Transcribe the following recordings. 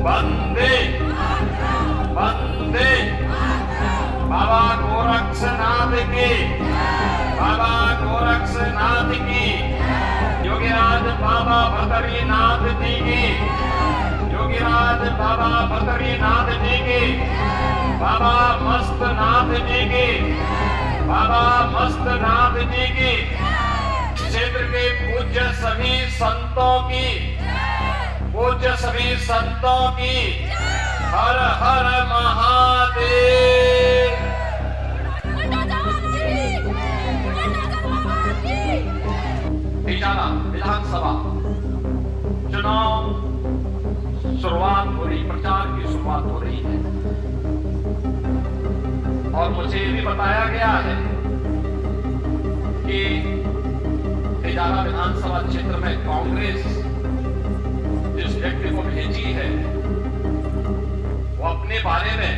वंदे वंदे बाबा गोरक्षनाथ की, बाबा गोरक्षनाथ की, योगीराज बाबा बद्रीनाथ जी की, योगीराज बाबा बद्रीनाथ जी की, बाबा मस्तनाथ जी की, बाबा मस्तनाथ जी की, क्षेत्र के पूज्य सभी संतों की, पूज्य सभी संतों की, हर हर महादेव। तिजारा विधानसभा चुनाव शुरुआत हो रही, प्रचार की शुरुआत हो रही है और मुझे ये भी बताया गया है कि तिजारा विधानसभा क्षेत्र में कांग्रेस जिस व्यक्ति को भेजी है वो अपने बारे में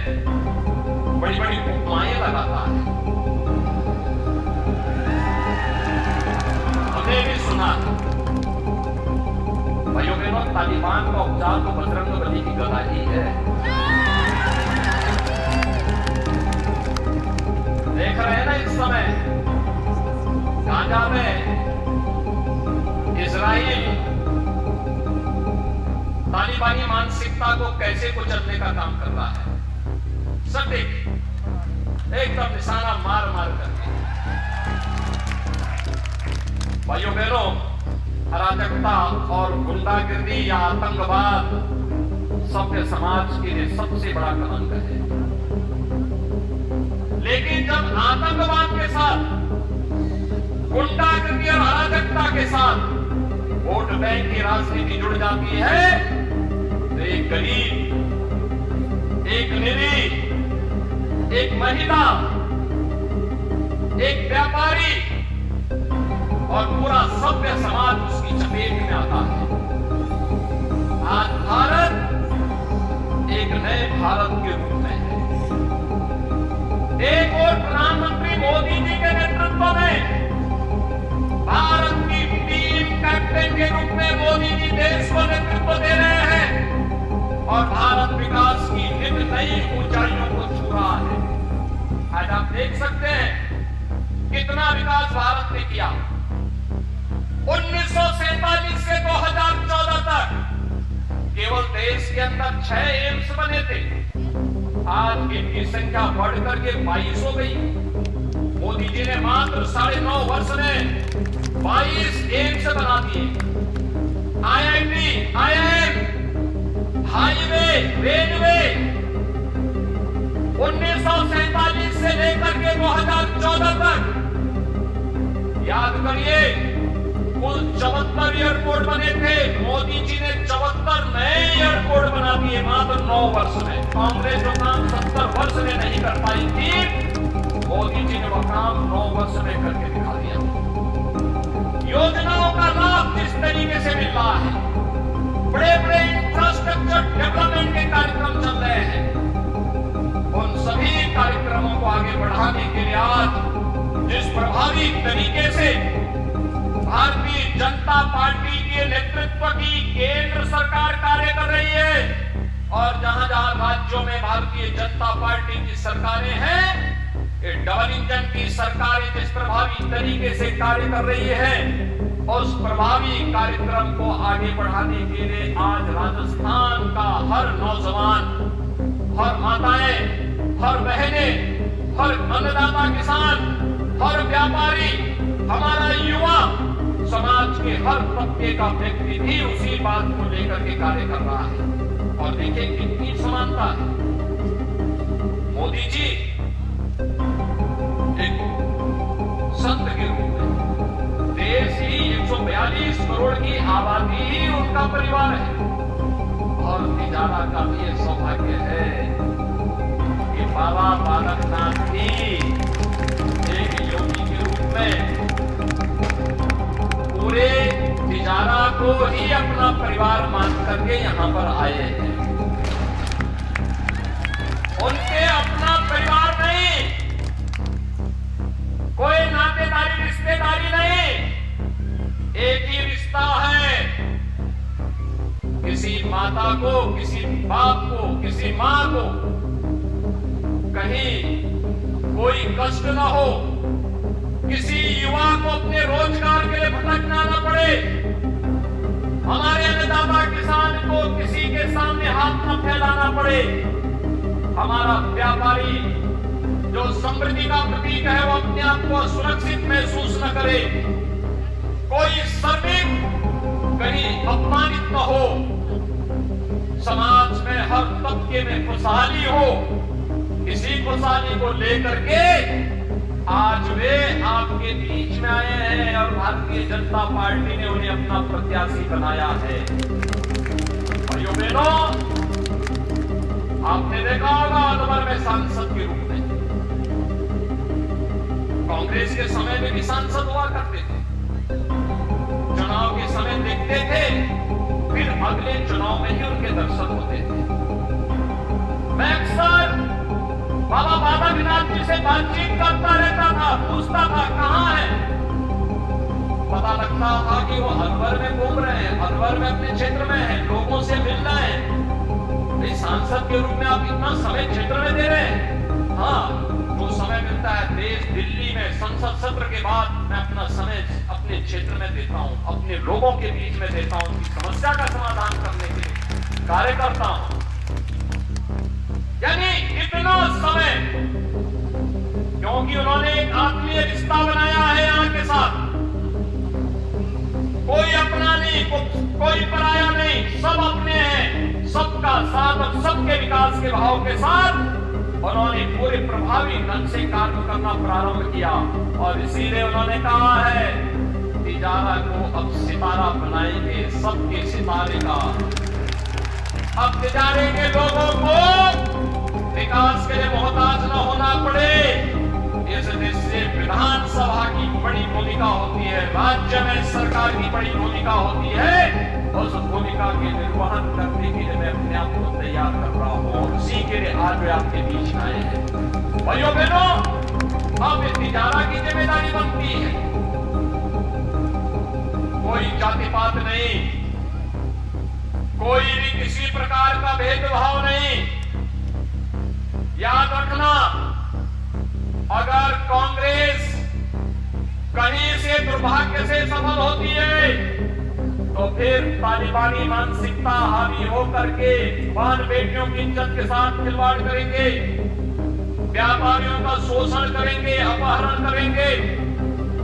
बड़ी बड़ी उपमाएं लगाता है। हमने भी सुना भाइयों बहनों, तालिबान का उपचार तो बजरंगबली की गदा ही है। देख रहे हैं ना इस समय गाजा में इजराइल तालिबानी मानसिकता को कैसे कुचलने का काम कर रहा है। सटीक एकदम निशाना मार मार करके। भाइयों बहनों, अराजकता और गुंडागिर्दी या आतंकवाद सभ्य समाज के लिए सबसे बड़ा कलंक है। लेकिन जब आतंकवाद के साथ, गुंडागिर्दी और अराजकता के साथ वोट बैंक की राजनीति जुड़ जाती है तो एक गरीब, एक निरीह, एक महिला, एक व्यापारी और पूरा सभ्य समाज उसकी चपेट में आता है। आज भारत एक नए भारत के रूप में है। एक और प्रधानमंत्री मोदी जी के नेतृत्व में भारत की टीम कैप्टन के रूप में मोदी जी देश को नेतृत्व दे रहे हैं और भारत विकास की नित नई ऊंचाइयों को छू रहा है। आज आप देख सकते हैं कितना विकास भारत ने किया। 1947 से 2014 तक केवल देश के अंदर 6 एम्स बने थे। आज इनकी संख्या बढ़कर के 22 हो गई। मोदी जी ने मात्र 9.5 वर्ष में 22 एम्स बना दिए। IIT, IIM, हाईवे, रेलवे 1947 से लेकर के 2014 तक याद करिए कुल 74 एयरपोर्ट बने थे। मोदी जी ने 74 नए एयरपोर्ट बना दिए मात्र 9 वर्ष में। कांग्रेस जो काम 70 वर्ष में नहीं कर पाई थी, मोदी जी ने वह काम 9 वर्ष में करके दिखा दिया। योजनाओं का लाभ किस तरीके से मिल रहा है, बड़े बड़े इंफ्रास्ट्रक्चर डेवलपमेंट के कार्यक्रम चल रहे हैं। उन सभी कार्यक्रमों को आगे बढ़ाने के लिए आज जिस प्रभावी तरीके से भारतीय जनता पार्टी के नेतृत्व की केंद्र सरकार कार्य कर रही है और जहां जहां राज्यों में भारतीय जनता पार्टी की सरकारें हैं, ये डबल इंजन की सरकारें जिस प्रभावी तरीके से कार्य कर रही है, उस प्रभावी कार्यक्रम को आगे बढ़ाने के लिए आज राजस्थान का हर नौजवान, हर माताएं, हर बहनें, हर अन्नदाता किसान, हर व्यापारी, हमारा युवा समाज के हर तबके का व्यक्ति भी उसी बात को लेकर के कार्य कर रहा है। और देखिए कितनी समानता है। मोदी जी एक संत के रूप में, देश ही 142 करोड़ की आबादी ही उनका परिवार है और तिजारा का भी ये सौभाग्य है कि बाबा बालकनाथ भी एक योगी के रूप में पूरे तिजारा को ही अपना परिवार मान करके यहां पर आए हैं। उनके अपना परिवार नहीं, कोई नातेदारी रिश्तेदारी नहीं, एक ही रिश्ता है। किसी माता को को, किसी बाप को, किसी मां को कहीं कोई कष्ट ना हो, किसी युवा को अपने रोजगार के लिए भटकना न पड़े, हमारे अन्नदाता किसान को किसी के सामने हाथ न फैलाना पड़े, हमारा व्यापारी जो समृद्धि का प्रतीक है वो अपने आप को सुरक्षित महसूस न करे, कोई श्रमिक कहीं अपमानित न हो, समाज में हर तबके में खुशहाली हो। इसी खुशहाली को लेकर के आज वे आपके बीच में आए हैं और भारतीय जनता पार्टी ने उन्हें अपना प्रत्याशी बनाया है। भाइयों बहनों, आपने देखा होगा अलवर में सांसद के रूप में, कांग्रेस के समय में भी सांसद हुआ करते थे, चुनाव के समय देखते थे, फिर अगले चुनाव में ही उनके दर्शन होते थे। मैं अक्सर बाबा बालकनाथ जी से बातचीत करता रहता था, पूछता था कहां है, पता लगता था कि वो अलवर में घूम रहे हैं, अलवर में अपने क्षेत्र में हैं, लोगों से मिल रहे हैं। सांसद के रूप में आप इतना समय क्षेत्र में दे रहे हैं? हाँ, जो समय मिलता है देश दिल्ली में संसद सत्र के बाद मैं अपना समय अपने क्षेत्र में देता हूं, अपने लोगों के बीच में देता हूं, उनकी समस्या का समाधान करने के लिए कार्य करता हूं। यानी इतना समय, क्योंकि उन्होंने एक आत्मीय रिश्ता बनाया है यहाँ के साथ, कोई अपना नहीं, कोई पराया नहीं, सब अपने हैं, सबका साथ और सबके विकास के भाव के साथ उन्होंने पूरे प्रभावी ढंग से कार्य करना प्रारंभ किया। और इसीलिए उन्होंने कहा है तिजारा को अब सितारा बनाएंगे, सबके सितारे का। अब तिजारे के लोगों को विकास के लिए मोहताज न होना पड़े। इस देश से विधानसभा की बड़ी भूमिका होती है, राज्य में सरकार की बड़ी भूमिका होती है। उस भूमिका के निर्वहन करने के लिए मैं अपने आप को तैयार कर रहा हूँ और उसी के लिए आज वे आपके बीच में आए हैं। भाइयों बहनों, अब तिजारा की जिम्मेदारी बनती है, कोई जाति पात नहीं, कोई भी किसी प्रकार का भेदभाव नहीं। याद रखना, अगर कांग्रेस कहीं से दुर्भाग्य से सफल होती है तो फिर तालिबानी मानसिकता हावी होकर के बहन बेटियों की इज्जत के साथ खिलवाड़ करेंगे, व्यापारियों का शोषण करेंगे, अपहरण करेंगे,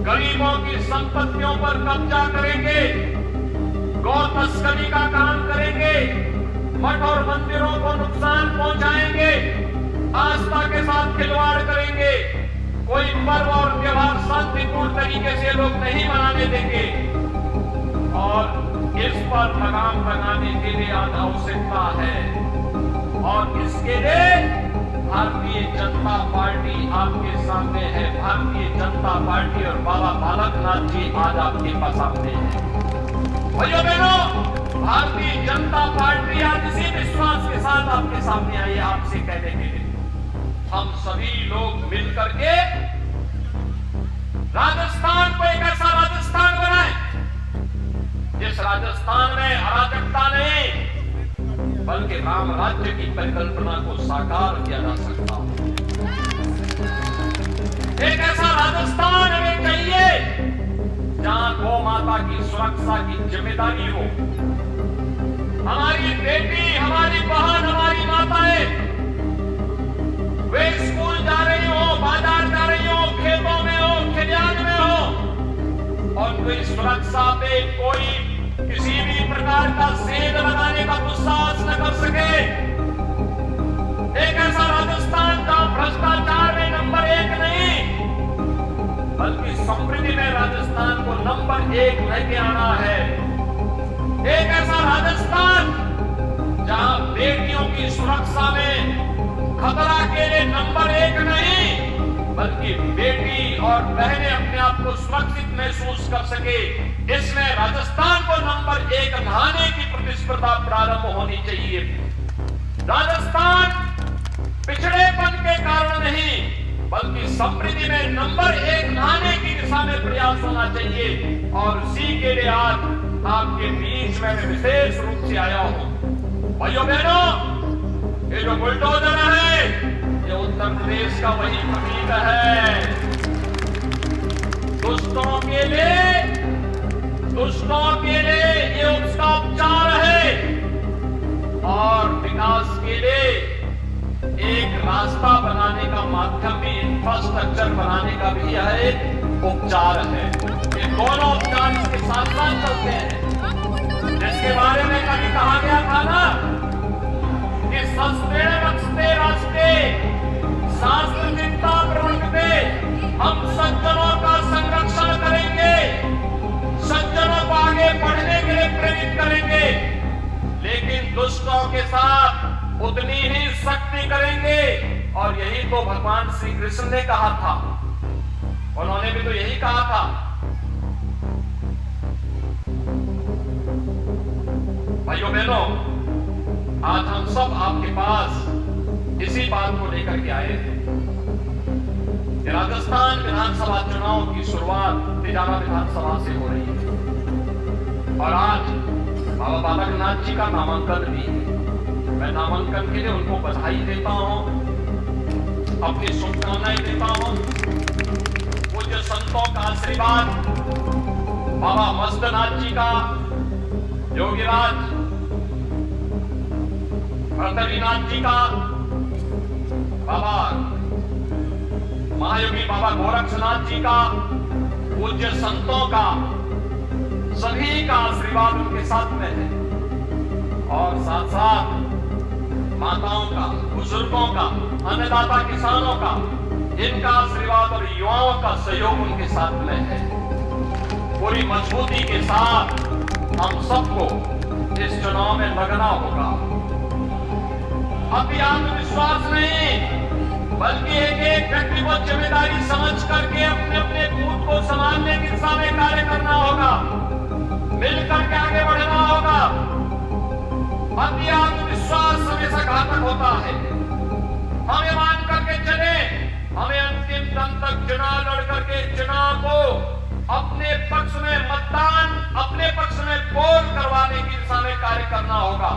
गरीबों की संपत्तियों पर कब्जा करेंगे, गौ तस्करी का काम करेंगे, मठ और मंदिरों को नुकसान पहुंचाएंगे, आस्था के साथ खिलवाड़ करेंगे, कोई पर्व और त्योहार शांतिपूर्ण तरीके से लोग नहीं मनाने देंगे। और इस पर लगाम लगाने के लिए आज आवश्यकता है और इसके लिए भारतीय जनता पार्टी आपके सामने है। भारतीय जनता पार्टी और बाबा बालकनाथ जी आज आपके पास सामने हैं। भाइयों बहनों, भारतीय जनता पार्टी आज इसी विश्वास के साथ आपके सामने आई है, आपसे कहने के लिए हम सभी लोग मिल करके राजस्थान को एक ऐसा राजस्थान बनाएं जिस राजस्थान में अराजकता नहीं बल्कि राम राज्य की परिकल्पना को साकार किया जा सकता हो। एक ऐसा राजस्थान हमें चाहिए जहां गौ माता की सुरक्षा की जिम्मेदारी हो। हमारी बेटी, हमारी बहन, हमारी माताएं वे स्कूल जा रही हो, बाजार जा रही हो, खेतों में हो, खलिहान में हो और कोई सुरक्षा पे कोई किसी भी प्रकार का सेंध लगाने का दुस्साहस न कर सके। एक ऐसा राजस्थान जहां भ्रष्टाचार में नंबर 1 नहीं बल्कि समृद्धि में राजस्थान को नंबर 1 लेके आना है। एक ऐसा राजस्थान जहां बेटियों की सुरक्षा में खतरा के लिए नंबर 1 नहीं बल्कि बेटी और बहनें अपने आप को सुरक्षित महसूस कर सके। इसमें राजस्थान को नंबर 1 लाने की प्रतिस्पर्धा प्रारंभ होनी चाहिए। राजस्थान पिछड़ेपन के कारण नहीं बल्कि समृद्धि में नंबर 1 लाने की दिशा में प्रयास होना चाहिए और उसी के लिए आज आपके बीच में मैं विशेष रूप से आया हूं। भाइयों बहनों, ये जो बुलडोजर है ये उत्तर प्रदेश का वही प्रतीक है। दुष्टों के लिए ये उसका उपचार है और विकास के लिए एक रास्ता बनाने का माध्यम भी, इंफ्रास्ट्रक्चर बनाने का भी यह एक उपचार है। ये दोनों उपचार इसके साथ साथ चलते हैं, जिसके बारे में कभी कहा गया था ना कि सस्ते रस्ते रास्ते शास्त्र चिंता प्रवृत्ति, हम सज्जनों का संरक्षण करेंगे, सज्जनों को आगे बढ़ने के लिए प्रेरित करेंगे, लेकिन दुष्टों के साथ उतनी ही सख्ती करेंगे। और यही तो भगवान श्री कृष्ण ने कहा था, उन्होंने भी तो यही कहा था। भाइयों बहनों, आज हम सब आपके पास इसी बात को लेकर के आए हैं। राजस्थान विधानसभा चुनाव की शुरुआत तिजारा विधानसभा से हो रही है और आज बाबा बालकनाथ जी का नामांकन भी है। मैं नामांकन के लिए उनको बधाई देता हूं, अपनी शुभकामनाएं देता हूं। पूज्य संतों का आशीर्वाद, बाबा मस्तनाथ जी का, योगीराज भरतरीनाथ जी का, बाबा महायोगी बाबा गोरक्षनाथ जी का, पूज्य संतों का, सभी का आशीर्वाद उनके साथ में है और साथ साथ माताओं का, बुजुर्गों का, अन्नदाता किसानों का, इनका आशीर्वाद और युवाओं का सहयोग उनके साथ में है। पूरी मजबूती के साथ हम सबको इस चुनाव में लगना होगा। अभी आत्मविश्वास नहीं, बल्कि एक एक व्यक्ति को जिम्मेदारी समझ करके अपने अपने बूथ को संभालने की दिशा में कार्य करना होगा, मिलकर के आगे बढ़ना होगा। अति आत्मविश्वास हमेशा घातक होता है। हम ये मान करके चले, हमें अंतिम दम तक चुनाव लड़ करके चुनाव को अपने पक्ष में मतदान, अपने पक्ष में पोल करवाने की दिशा में कार्य करना होगा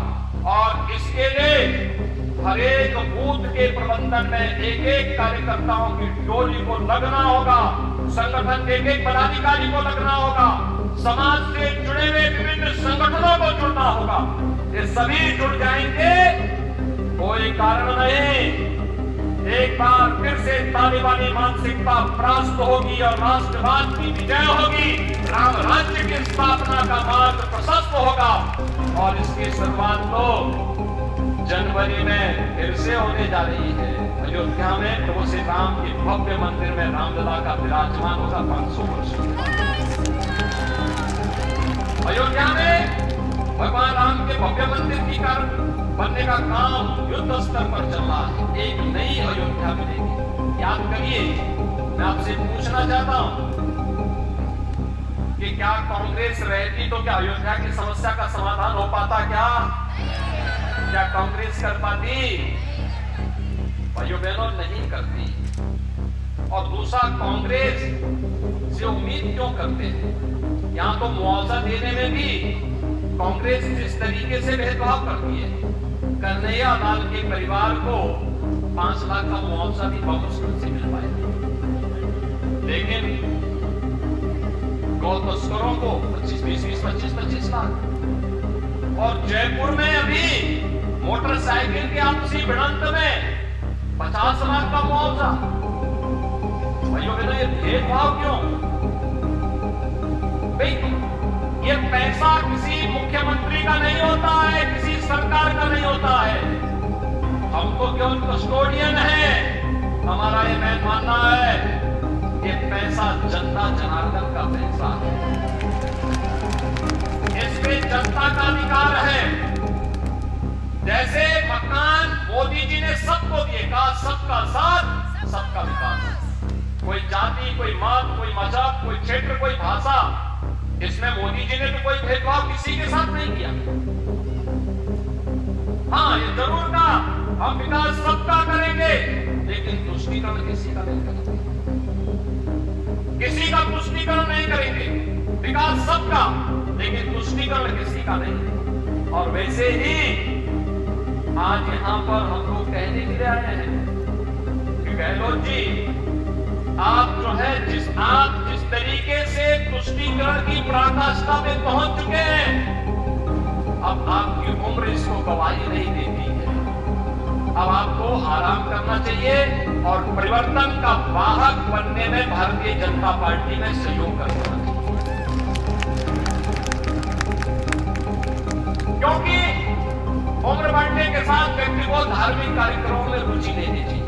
और इसके लिए हर एक बूथ के प्रबंधन में एक एक कार्यकर्ताओं की टोली को लगना होगा, संगठन के एक एक पदाधिकारी को लगना होगा, समाज से जुड़े हुए विभिन्न संगठनों को जुड़ना होगा। ये सभी जुड़ जाएंगे, कोई कारण नहीं, एक बार फिर से तालिबानी मानसिकता परास्त होगी और राष्ट्रवाद की विजय होगी, राम राज्य की स्थापना का मार्ग प्रशस्त होगा और इसकी शुरुआत तो जनवरी में फिर से होने जा रही है। अयोध्या में प्रभु श्री राम के भव्य मंदिर में रामलला का विराजमान होगा 500 वर्ष। अयोध्या में भगवान राम के भव्य मंदिर की बनने का काम युद्ध स्तर पर चल रहा है। एक नई अयोध्या मिलेगी। याद करिए, मैं आपसे पूछना चाहता हूं कि क्या कांग्रेस रहती तो क्या अयोध्या की समस्या का समाधान हो पाता? क्या कांग्रेस कर पाती? भाइयों बहनों, नहीं करती। और दूसरा, कांग्रेस से उम्मीद क्यों करते हैं? यहां तो मुआवजा देने में भी कांग्रेस जिस तरीके से भेदभाव करती है, कन्हैया लाल के परिवार को 5 लाख का मुआवजा भी बहुत मुश्किल से मिल पाया, लेकिन गौ तस्करों को 25 लाख। और जयपुर में अभी मोटरसाइकिल की आपसी भिड़ंत में 50 लाख का मुआवजा। भाइयों बहनों, ये भेदभाव क्यों? भाई, ये पैसा किसी मुख्यमंत्री का नहीं होता है, किसी सरकार का नहीं होता है। हम तो केवल कस्टोडियन है। हमारा ये मैं मानना है कि पैसा जनता जनार्दन का पैसा है, इसमें जनता का अधिकार है। जैसे मकान मोदी जी ने सबको दिए, कहा सबका साथ सबका विकास। कोई जाति, कोई मत, कोई मजहब, कोई क्षेत्र, कोई भाषा, इसमें मोदी जी ने तो कोई भेदभाव किसी के साथ नहीं किया। हाँ, ये जरूर कहा हम विकास सबका करेंगे, लेकिन तुष्टीकरण किसी का नहीं करेंगे, किसी का तुष्टीकरण नहीं करेंगे। विकास सबका, लेकिन तुष्टीकरण किसी का नहीं। और वैसे ही आज यहां पर हम लोग कहने के लिए आए हैं कि गहलोत जी, आप जो है जिस तरीके से तुष्टीकरण की पराकाष्ठा में पहुंच चुके हैं, अब आपकी उम्र इसको गवाही नहीं देती है। अब आपको आराम करना चाहिए और परिवर्तन का वाहक बनने में भारतीय जनता पार्टी में सहयोग करना चाहिए, क्योंकि उम्र बढ़ने के साथ व्यक्ति को धार्मिक कार्यक्रमों में रुचि लेनी चाहिए,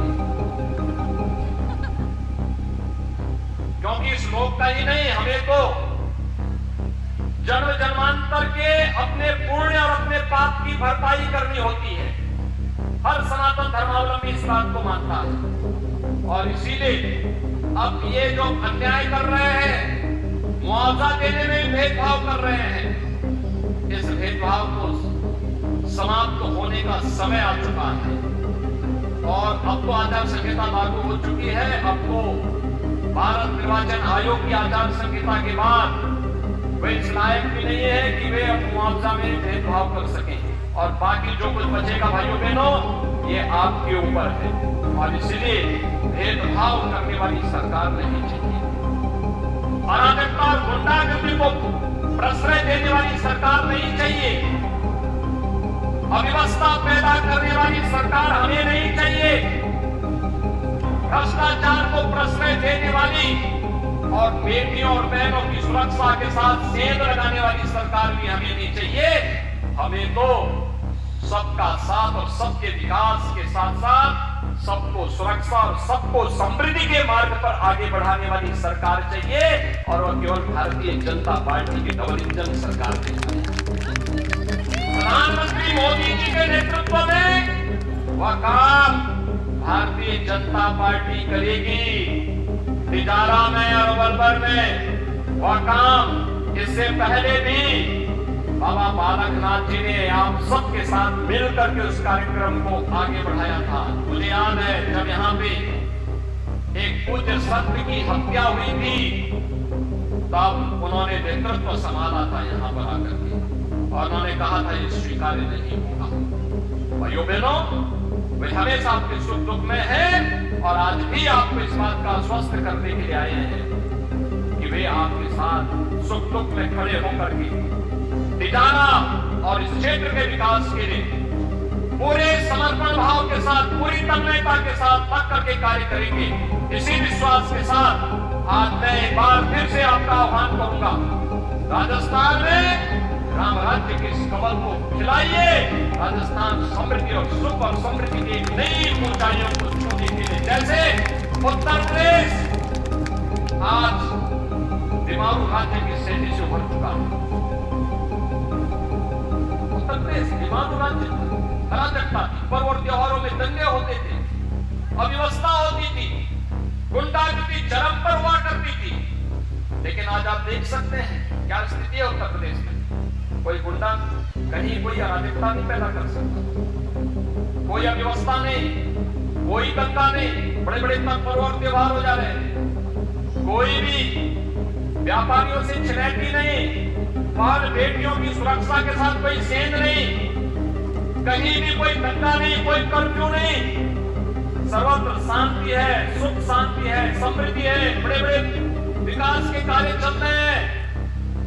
क्योंकि इस लोक का ही नहीं, हमें तो जन्म जन्मांतर के अपने पुण्य और अपने पाप की भरपाई करनी होती है। हर सनातन धर्मावलंबी इस बात को मानता है, और इसीलिए अब ये जो अन्याय कर रहे हैं, मुआवजा देने में भेदभाव कर रहे हैं, इस भेदभाव को समाप्त होने का समय आ चुका है। और अब तो आचार संहिता लागू हो चुकी है। अब तो भारत निर्वाचन आयोग की आचार संहिता के बाद वे इस लायक भी नहीं है कि वे अब मुआवजा में भेदभाव कर सकें, और बाकी जो कुछ बचेगा भाइयों बहनों, ये आपके ऊपर है। और इसलिए भेदभाव करने वाली सरकार नहीं चाहिए, अराजकता और गुंडागर्दी को प्रश्रय देने वाली सरकार नहीं चाहिए, अव्यवस्था पैदा करने वाली सरकार हमें नहीं चाहिए, भ्रष्टाचार को प्रश्रय देने वाली और बेटियों और बहनों की सुरक्षा के साथ सेंध लगाने वाली सरकार भी हमें नहीं चाहिए। हमें तो सबका साथ और सबके विकास के साथ साथ सबको सुरक्षा और सबको समृद्धि के मार्ग पर आगे बढ़ाने वाली सरकार चाहिए, और वह केवल भारतीय जनता पार्टी की डबल इंजन सरकार चाहिए। प्रधानमंत्री मोदी जी के नेतृत्व में वह काम भारतीय जनता पार्टी करेगी। तिजारा में और वलभर में वह काम इससे पहले भी बाबा बालकनाथ जी ने आप सबके साथ मिलकर के उस कार्यक्रम को आगे बढ़ाया था। मुझे याद है जब यहाँ पे एक पूज्य संत की हत्या हुई थी, तब उन्होंने नेतृत्व संभाला था यहाँ पर आकर के, और उन्होंने कहा था ये स्वीकार्य नहीं होगा। भाइयों बहनों, वे हमेशा आपके सुख दुख में है, और आज भी आपको इस बात का आश्वस्त करने के लिए आए हैं कि वे आपके साथ सुख दुख में खड़े होकर के तिजारा और इस क्षेत्र के विकास के लिए पूरे समर्पण भाव के साथ, पूरी तन्मयता के साथ लग करके कार्य करेंगे। इसी विश्वास के साथ आज मैं एक बार फिर से आपका आह्वान करूंगा, राजस्थान में राम राज्य के इस कमल को खिलाइए। राजस्थान समृद्धि और सुख और समृद्धि की नई ऊंचाइयों को छूने के लिए, जैसे उत्तर प्रदेश आज बीमारू राज्य की शैली से उभर चुका है। उत्तर प्रदेश बीमारू राज्य, अराजकता थी, पर्व और त्योहारों में दंगे होते थे, अव्यवस्था होती थी, गुंडागर्दी चरम पर हुआ करती थी। लेकिन आज आप देख सकते हैं क्या स्थिति है उत्तर प्रदेश में। कोई गुंडा कहीं कोई अराजकता नहीं पैदा कर सकता, कोई अव्यवस्था नहीं, कोई दंगा नहीं, बड़े बड़े पर्व और त्योहार हो जा रहे हैं, कोई भी व्यापारियों से छिनैती नहीं, बाल बेटियों की सुरक्षा के साथ कोई सेंध नहीं, कहीं भी कोई दंगा नहीं, कोई कर्फ्यू नहीं, सर्वत्र शांति है, सुख शांति है, समृद्धि है, बड़े बड़े विकास के कार्य चल रहे हैं।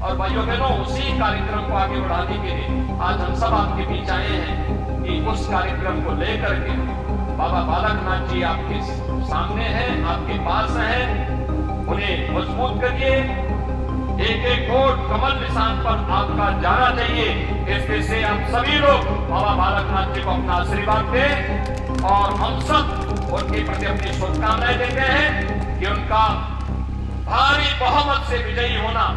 और भाइयों बहनों, उसी कार्यक्रम को आगे बढ़ाने के लिए आज हम सब आपके बीच आए हैं कि उस कार्यक्रम को लेकर के बाबा बालकनाथ जी आपके सामने हैं, आपके पास हैं, उन्हें मजबूत करिए। एक एक वोट कमल निशान पर आपका जाना चाहिए। इसमें से आप सभी लोग बाबा बालकनाथ जी को अपना आशीर्वाद दें, और हम सब उनके प्रति अपनी शुभकामनाएं देते हैं कि उनका भारी बहुमत से विजयी होना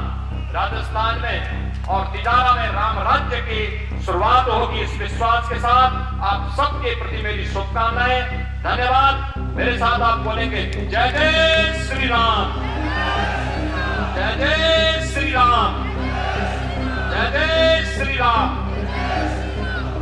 राजस्थान में और तिजारा में राम राज्य की शुरुआत होगी। इस विश्वास के साथ आप सबके प्रति मेरी शुभकामनाएं। धन्यवाद। मेरे साथ आप बोलेंगे जय जय श्री राम।